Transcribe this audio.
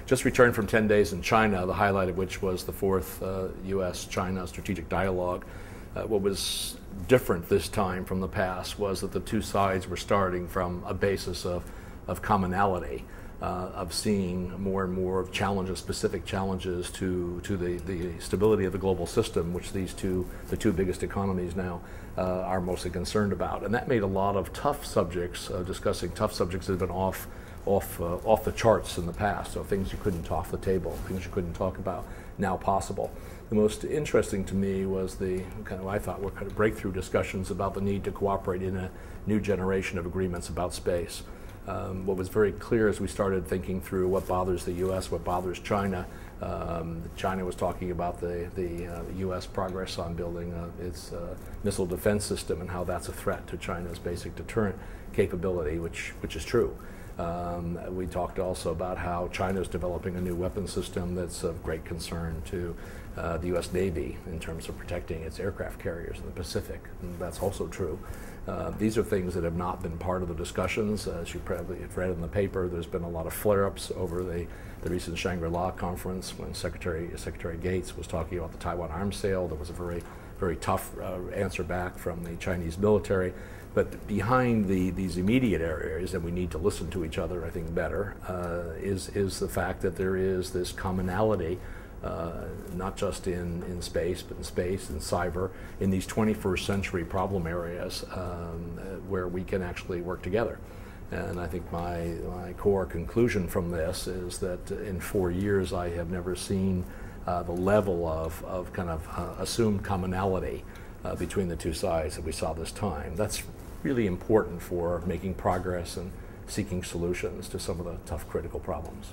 just returned from 10 days in China, the highlight of which was the fourth U.S.-China strategic dialogue. What was different this time from the past was that the two sides were starting from a basis of commonality, of seeing more and more challenges, specific challenges to the stability of the global system, which the two biggest economies now are mostly concerned about. And that made a lot of tough subjects, discussing tough subjects that have been off the charts in the past, so things you couldn't talk off the table, things you couldn't talk about, now possible. The most interesting to me was the kind of, I thought, were kind of breakthrough discussions about the need to cooperate in a new generation of agreements about space. What was very clear as we started thinking through what bothers the U.S., what bothers China. China was talking about the U.S. progress on building its missile defense system and how that's a threat to China's basic deterrent capability, which is true. We talked also about how China is developing a new weapon system that's of great concern to the U.S. Navy in terms of protecting its aircraft carriers in the Pacific, and that's also true. These are things that have not been part of the discussions. As you probably have read in the paper, there's been a lot of flare-ups over the recent Shangri-La conference when Secretary Gates was talking about the Taiwan arms sale. There was a very tough answer back from the Chinese military. But behind these immediate areas, and we need to listen to each other, I think, better, is the fact that there is this commonality, not just in space, but in space and cyber, in these 21st century problem areas where we can actually work together. And I think my core conclusion from this is that in 4 years I have never seen the level of kind of assumed commonality between the two sides that we saw this time. That's really important for making progress and seeking solutions to some of the tough critical problems.